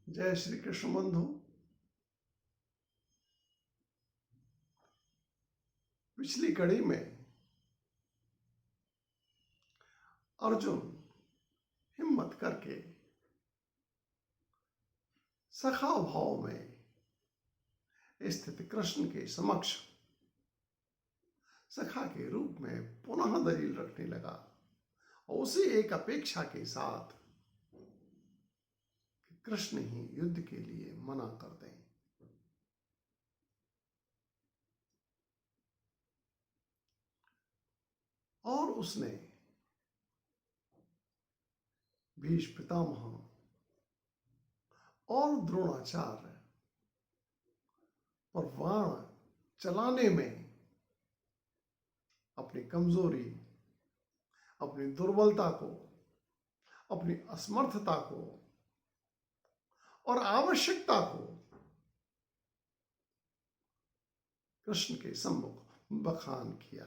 जय श्री कृष्ण बंधु। पिछली कड़ी में अर्जुन हिम्मत करके सखा भाव में स्थित कृष्ण के समक्ष सखा के रूप में पुनः दलील रखने लगा और उसी एक अपेक्षा के साथ कि कृष्ण ही युद्ध के लिए मना कर दें। और उसने भीष्म पितामह और द्रोणाचार्य पर बाण चलाने में अपनी कमजोरी, अपनी दुर्बलता को, अपनी असमर्थता को और आवश्यकता को कृष्ण के सम्मुख बखान किया।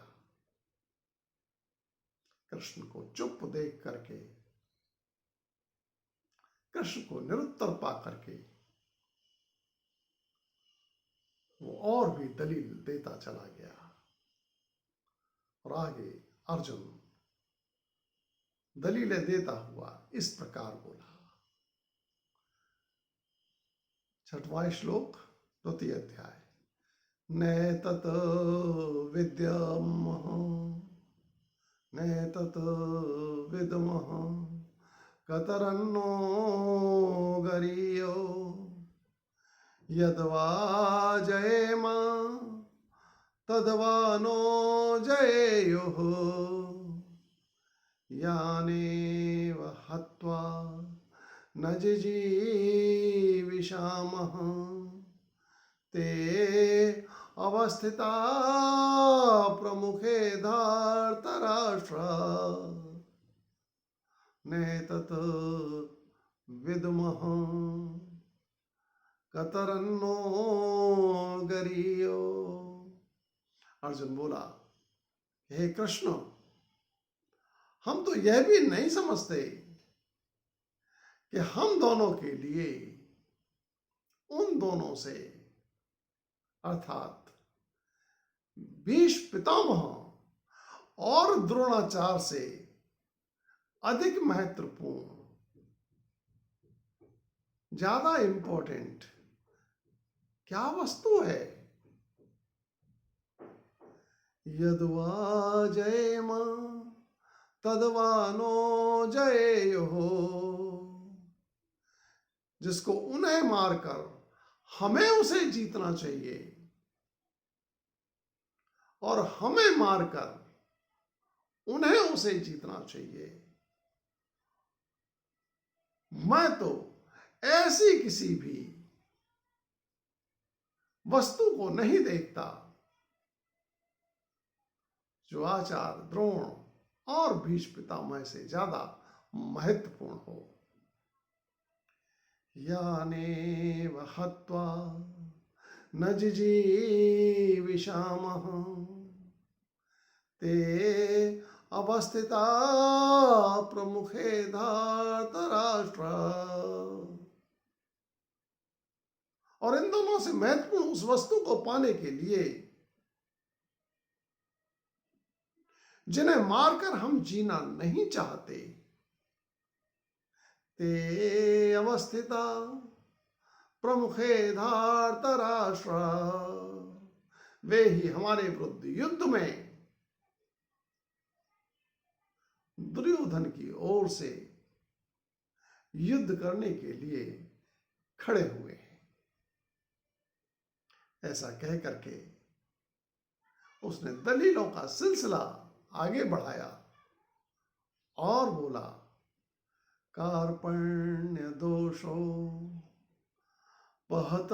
कृष्ण को चुप देख करके, कृष्ण को निरुत्तर पा करके वो और भी दलील देता चला गया। और आगे अर्जुन दलीलें देता हुआ इस प्रकार बोला। 6वां श्लोक 2 अध्याय। नैतत् विद्यामः नैतत् विद्मः कतरन्नो गरीयो यद्वा जयेम तद्वा नो जयेयुः यानेव हत्वा न जिजीविषामः ते अवस्थिता प्रमुखे धार्तराष्ट्रा नैतत् विद्मः कतरन्नो गरीयो। अर्जुन बोला, हे कृष्ण, हम तो यह भी नहीं समझते कि हम दोनों के लिए उन दोनों से अर्थात भीष्म पितामह और द्रोणाचार्य से अधिक महत्वपूर्ण, ज्यादा इंपॉर्टेंट क्या वस्तु है। यद्वा जयेम तद्वा नो जयेयुः, जिसको उन्हें मारकर हमें उसे जीतना चाहिए और हमें मारकर उन्हें उसे जीतना चाहिए। मैं तो ऐसी किसी भी वस्तु को नहीं देखता जो आचार्य, द्रोण और भीष्म पितामह से ज्यादा महत्वपूर्ण हो। यानेव हत्वा न जिजीविषामः ते अवस्थिता प्रमुखे धार्तराष्ट्रा। और इन दोनों से महत्वपूर्ण उस वस्तु को पाने के लिए जिन्हें मारकर हम जीना नहीं चाहते, ते अवस्थिता प्रमुखे धार्तराष्ट्रा, वे ही हमारे विरुद्ध युद्ध में दुर्योधन की ओर से युद्ध करने के लिए खड़े हुए हैं। ऐसा कह करके उसने दलीलों का सिलसिला आगे बढ़ाया और बोला, कार्पण्य दोषो पहत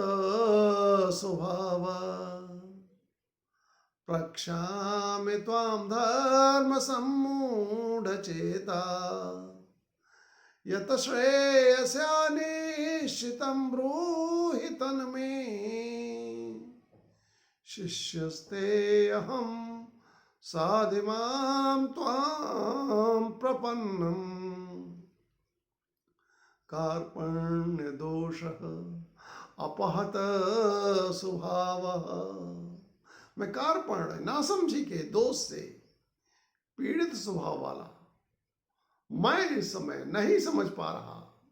स्वभाव प्रक्षामि त्वां धर्म सम्मूढचेता यत श्रेयस्यानिश्चितं ब्रूहि तन्मे शिष्यस्ते अहं साधिमां त्वां प्रपन्नम् कार्पण्य दोष अपहत स्वभाव। मैं कार्पण्य नासमझी के दोष से पीड़ित स्वभाव वाला, मैं इस समय नहीं समझ पा रहा।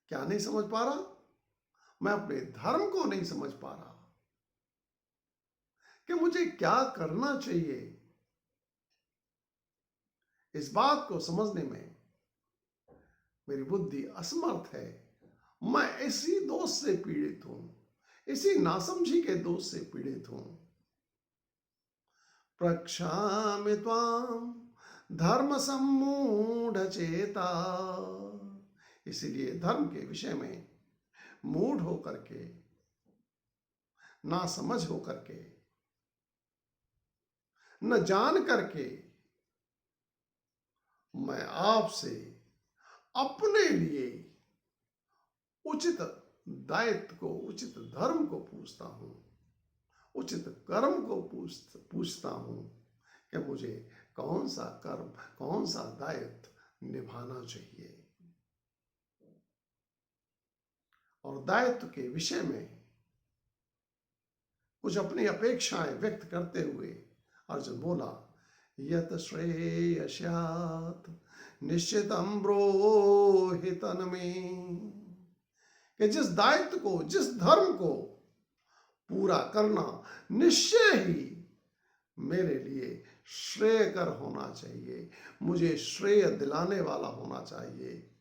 क्या नहीं समझ पा रहा? मैं अपने धर्म को नहीं समझ पा रहा कि मुझे क्या करना चाहिए। इस बात को समझने में मेरी बुद्धि असमर्थ है। मैं इसी दोष से पीड़ित हूं, इसी नासमझी के दोष से पीड़ित हूं। प्रक्षामि त्वाम धर्म सम्मूढ़ चेता। इसीलिए धर्म के विषय में मूढ़ होकर के, ना समझ होकर के, न जान करके मैं आपसे अपने लिए उचित दायित्व को, उचित धर्म को पूछता हूं, उचित कर्म को पूछता हूं कि मुझे कौन सा कर्म, कौन सा दायित्व निभाना चाहिए। और दायित्व के विषय में कुछ अपनी अपेक्षाएं व्यक्त करते हुए अर्जुन बोला, यत श्रेयस्यात् निश्चितम ब्रूहि तन्मे। कि जिस दायित्व को, जिस धर्म को पूरा करना निश्चय ही मेरे लिए श्रेयकर होना चाहिए, मुझे श्रेय दिलाने वाला होना चाहिए,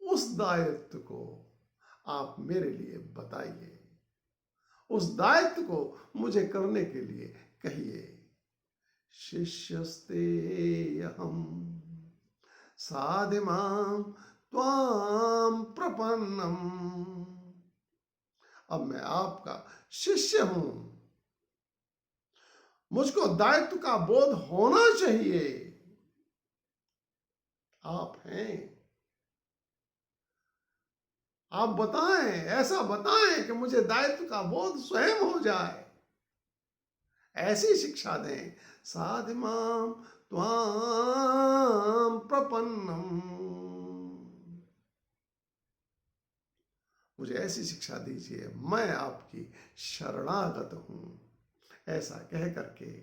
उस दायित्व को आप मेरे लिए बताइए, उस दायित्व को मुझे करने के लिए कहिए। शिष्यस्ते अहम साधिमां त्वां प्रपन्नम। अब मैं आपका शिष्य हूं, मुझको दायित्व का बोध होना चाहिए। आप हैं, आप बताएं, ऐसा बताएं कि मुझे दायित्व का बोध स्वयं हो जाए। ऐसी शिक्षा दें। साधिमां त्वां प्रपन्नम। मुझे ऐसी शिक्षा दीजिए, मैं आपकी शरणागत हूं। ऐसा कह करके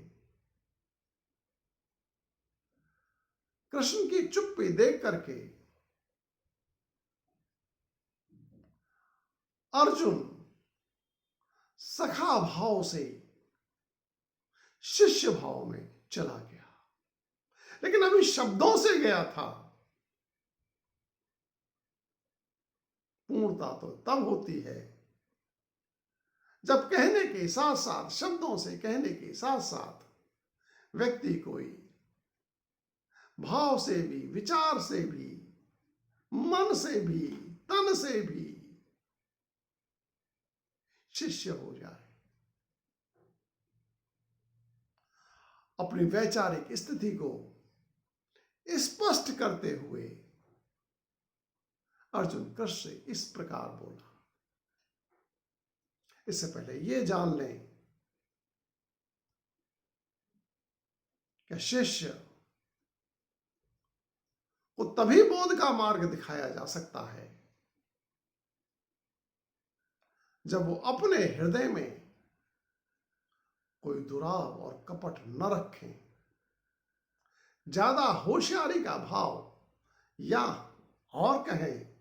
कृष्ण की चुप्पी देख करके अर्जुन सखा भाव से शिष्य भाव में चला गया। लेकिन अभी शब्दों से गया था, पूर्णता तो तब होती है जब कहने के साथ साथ, शब्दों से कहने के साथ साथ व्यक्ति कोई भाव से भी, विचार से भी, मन से भी, तन से भी शिष्य हो जाए। अपनी वैचारिक स्थिति को स्पष्ट करते हुए अर्जुन कृष्ण से इस प्रकार बोला। इससे पहले ये जान लें कि शिष्य को तभी बोध का मार्ग दिखाया जा सकता है जब वो अपने हृदय में कोई दुराव और कपट न रखें, ज्यादा होशियारी का भाव, या और कहें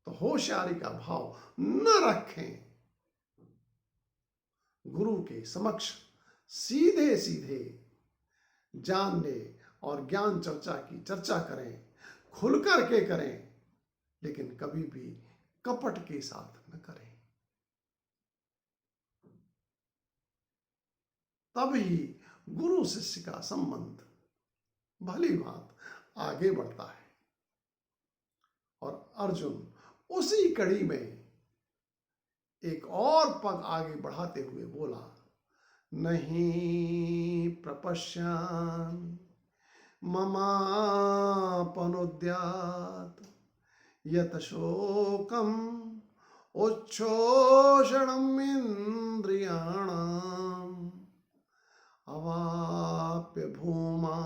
तो होशियारी का भाव न रखें। गुरु के समक्ष सीधे सीधे जानने और ज्ञान चर्चा की चर्चा करें, खुल करके करें, लेकिन कभी भी कपट के साथ न करें। तभी गुरु शिष्य का संबंध भली बात आगे बढ़ता है। और अर्जुन उसी कड़ी में एक और पग आगे बढ़ाते हुए बोला, नहीं प्रपश्यामि ममापनुद्यात् यत शोकम उच्छोषणम् इंद्रियाणाम् अवाप्य भूमा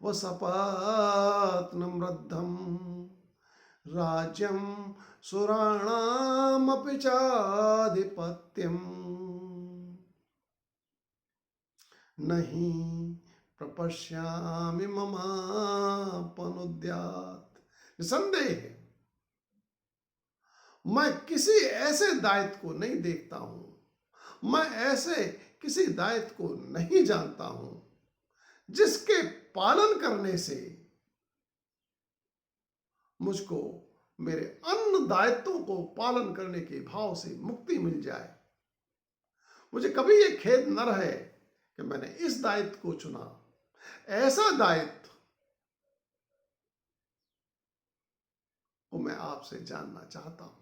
वसपत्नं वृद्धं राज्यं सुराणामपि चाधिपत्यम् नहीं प्रपश्यामि ममापनुद्यात्। निसंदेह मैं किसी ऐसे दायित्व को नहीं देखता हूं, मैं ऐसे किसी दायित्व को नहीं जानता हूं जिसके पालन करने से मुझको मेरे अन्य दायित्वों को पालन करने के भाव से मुक्ति मिल जाए। मुझे कभी ये खेद न रहे कि मैंने इस दायित्व को चुना। ऐसा दायित्व को मैं आपसे जानना चाहता हूं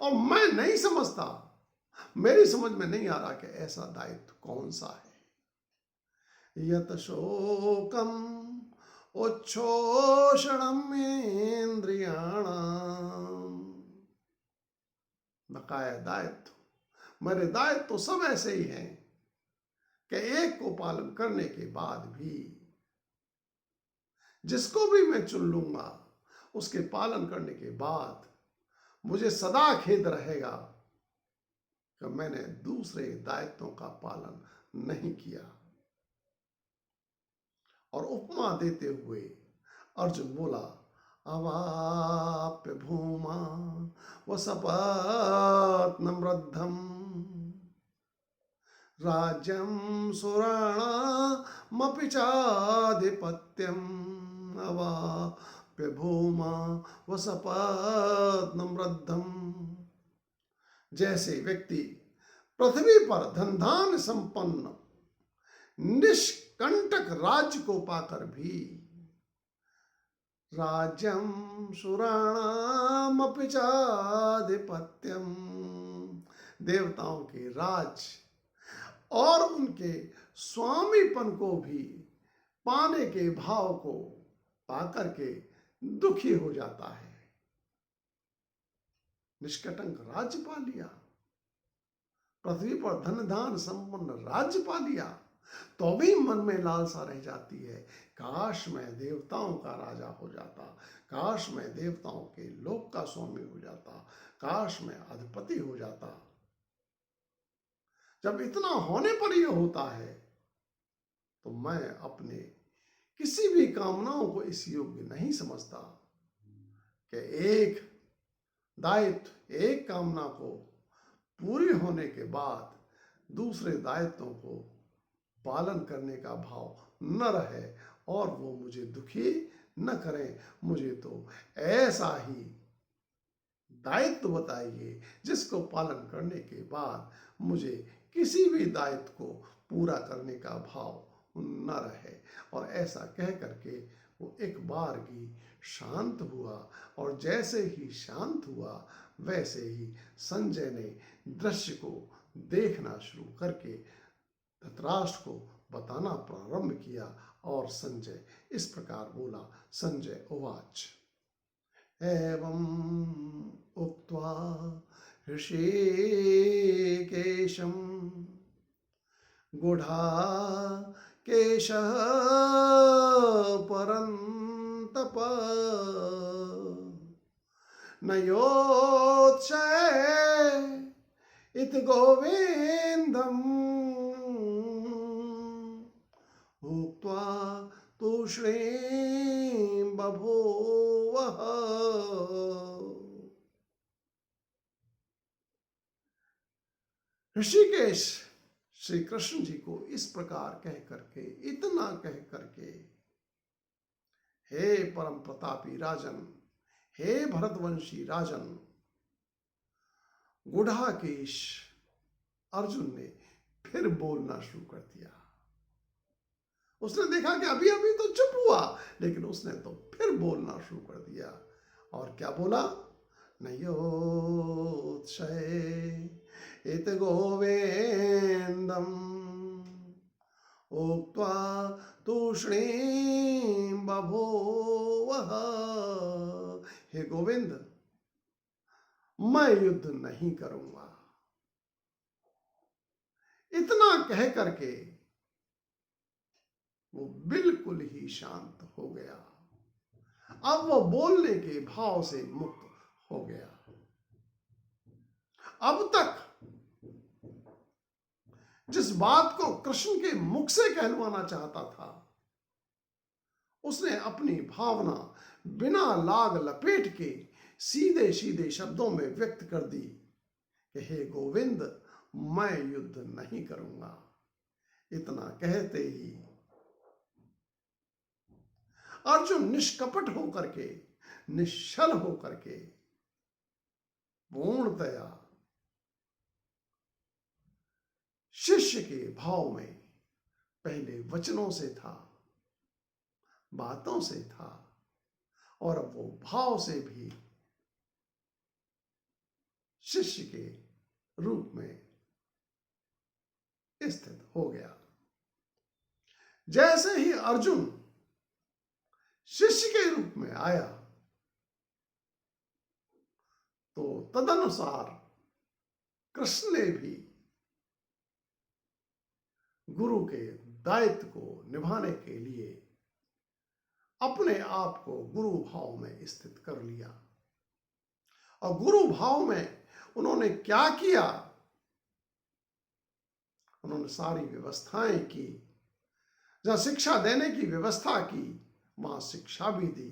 और मैं नहीं समझता, मेरी समझ में नहीं आ रहा कि ऐसा दायित्व कौन सा है। यत शोकम उच्छोषणम इंद्रियाणाम। बकाया दायित्व, मेरे दायित्व तो सब ऐसे ही हैं कि एक को पालन करने के बाद भी जिसको भी मैं चुन लूंगा उसके पालन करने के बाद मुझे सदा खेद रहेगा कि मैंने दूसरे दायित्वों का पालन नहीं किया। और उपमा देते हुए अर्जुन बोला, अवाप्य भूमा वसपत्नं वृद्धं राज्यं सुराणामपि चाधिपत्यम्। अवाप्य भूमा वसपत्नं वृद्धं। जैसे व्यक्ति पृथ्वी पर धन धान संपन्न निष्कंटक राज्य को पाकर भी राज्यम सुराणामपि चाधिपत्यम, देवताओं के राज और उनके स्वामीपन को भी पाने के भाव को पाकर के दुखी हो जाता है। निष्कंटक राज्य पा लिया, पृथ्वी पर धन धान संपन्न राज्य पा लिया, तो भी मन में लालसा रह जाती है, काश मैं देवताओं का राजा हो जाता, काश मैं देवताओं के लोक का स्वामी हो जाता, काश मैं अधिपति हो जाता। जब इतना होने पर यह होता है तो मैं अपने किसी भी कामनाओं को इस योग्य नहीं समझता कि एक दायित्व, एक कामना को पूरी होने के बाद दूसरे दायित्वों को पालन करने का भाव न रहे और वो मुझे दुखी न करें। मुझे तो ऐसा ही दायित्व बताइए जिसको पालन करने के बाद मुझे किसी भी दायित्व को पूरा करने का भाव न रहे। और ऐसा कह करके वो एक बार ही शांत हुआ, और जैसे ही शांत हुआ वैसे ही संजय ने दृश्य को देखना शुरू करके धृतराष्ट्र को बताना प्रारंभ किया। और संजय इस प्रकार बोला, संजय उवाच, एवं उक्त्वा ऋषिकेशं गुडाकेशः परन्तप न योत्सहे इति गोविन्दम् उक्त्वा तूष्णीं बभूवः। ऋषिकेश श्री कृष्ण जी को इस प्रकार कह करके, इतना कह करके, हे परम प्रतापी राजन, हे भरतवंशी राजन, गुडाकेश अर्जुन ने फिर बोलना शुरू कर दिया। उसने देखा कि अभी अभी तो चुप हुआ, लेकिन उसने तो फिर बोलना शुरू कर दिया। और क्या बोला, नयोत्सहे इत गोविंदम उक्त्वा तूष्णीं बभूवः। हे गोविंद, मैं युद्ध नहीं करूंगा। इतना कह करके वो बिल्कुल ही शांत हो गया। अब वो बोलने के भाव से मुक्त हो गया। अब तक जिस बात को कृष्ण के मुख से कहलवाना चाहता था, उसने अपनी भावना बिना लाग लपेट के सीधे सीधे शब्दों में व्यक्त कर दी कि हे गोविंद, मैं युद्ध नहीं करूंगा। इतना कहते ही अर्जुन निष्कपट होकर के, निश्चल होकर के, पूर्णतया शिष्य के भाव में, पहले वचनों से था, बातों से था, और अब वो भाव से भी शिष्य के रूप में स्थित हो गया। जैसे ही अर्जुन शिष्य के रूप में आया, तो तदनुसार कृष्ण ने भी गुरु के दायित्व को निभाने के लिए अपने आप को गुरु भाव में स्थित कर लिया। और गुरु भाव में उन्होंने क्या किया? उन्होंने सारी व्यवस्थाएं की। जहां शिक्षा देने की व्यवस्था की, वहां शिक्षा भी दी।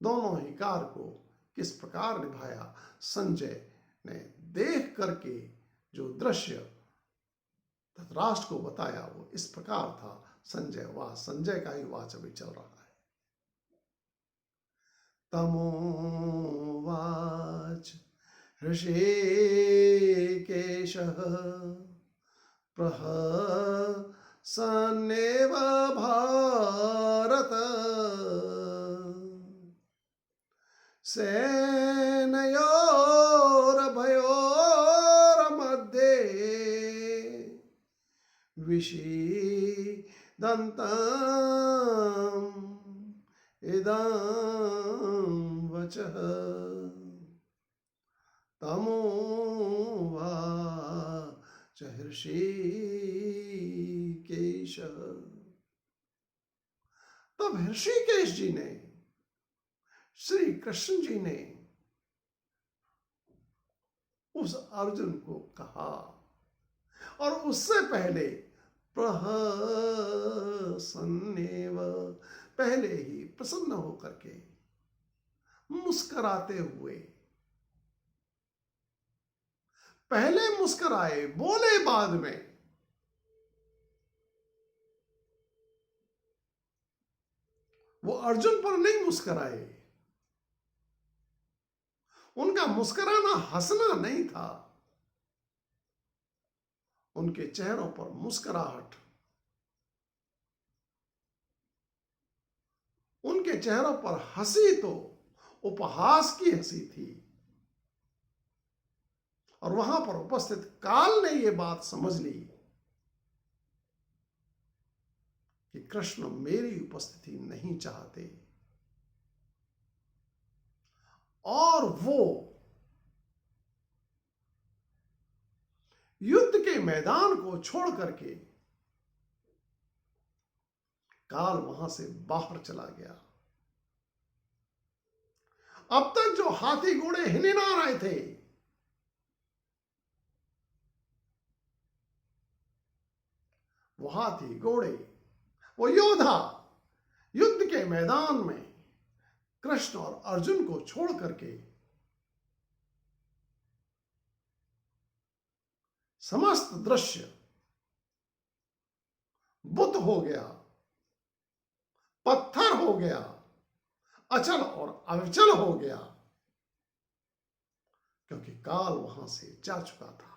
दोनों ही कार्य को किस प्रकार निभाया, संजय ने देख करके जो दृश्य धृतराष्ट्र को बताया, वो इस प्रकार था। संजय का ही वाच अभी चल रहा है। तमोवाच ऋषिकेशः प्रहसन्नेव भारत सेनयोरभयोर्मध्ये विषीदन्तम् इदं वचः तमोवाच ऋषिकेश। तब ऋषिकेश जी ने, श्री कृष्ण जी ने उस अर्जुन को कहा, और उससे पहले प्रहसन्नेव, पहले ही प्रसन्न होकर के, मुस्कुराते हुए, पहले मुस्कुराए, बोले बाद में। वो अर्जुन पर नहीं मुस्कुराए। उनका मुस्कुराना हंसना नहीं था, उनके चेहरों पर मुस्कुराहट, उनके चेहरों पर हंसी तो उपहास की हंसी थी। और वहां पर उपस्थित काल ने यह बात समझ ली कि कृष्ण मेरी उपस्थिति नहीं चाहते, और वो युद्ध के मैदान को छोड़ करके काल वहां से बाहर चला गया। अब तक जो हाथी घोड़े हिनहिना रहे थे, वो हाथी घोड़े, वो योद्धा युद्ध के मैदान में कृष्ण और अर्जुन को छोड़ करके समस्त दृश्य बुत हो गया, पत्थर हो गया, अचल और अविचल हो गया, क्योंकि काल वहां से जा चुका था।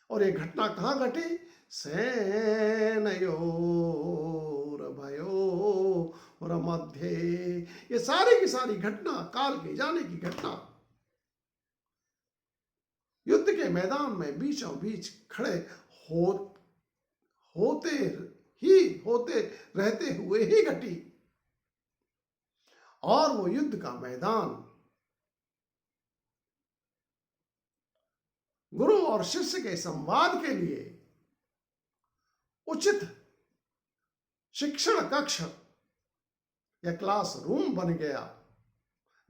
और ये घटना कहां घटी? सेनयोरभयोर मध्ये। ये सारी की सारी घटना, काल के जाने की घटना, युद्ध के मैदान में बीचों बीच खड़े होते रहते हुए ही घटी। और वो युद्ध का मैदान गुरु और शिष्य के संवाद के लिए उचित शिक्षण कक्ष या क्लास रूम बन गया,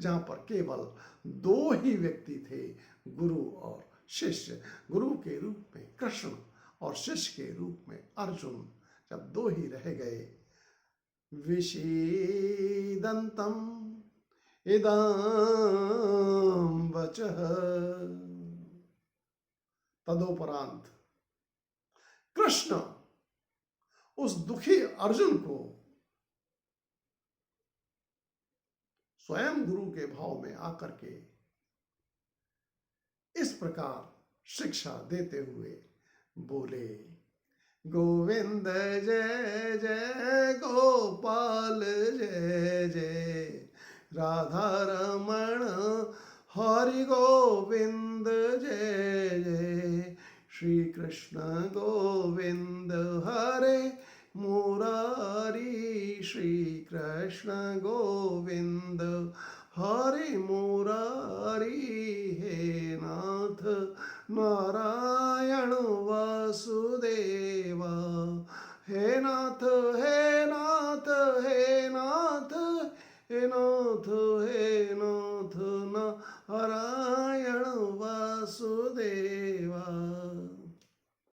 जहां पर केवल दो ही व्यक्ति थे, गुरु और शिष्य। गुरु के रूप में कृष्ण और शिष्य के रूप में अर्जुन। जब दो ही रह गए, विषीदन्तम् इदं वचः। तदोपरांत कृष्ण उस दुखी अर्जुन को स्वयं गुरु के भाव में आकर के इस प्रकार शिक्षा देते हुए बोले, गोविंद जय जय गोपाल जय जय, राधा रमण हरि गोविंद जय जय, श्री कृष्ण गोविंद हरे मुरारी, श्री कृष्ण गोविंद हरे मुरारी, हे नाथ नारायण वासुदेवा, हे नाथ हे नाथ हे नाथ हे नाथ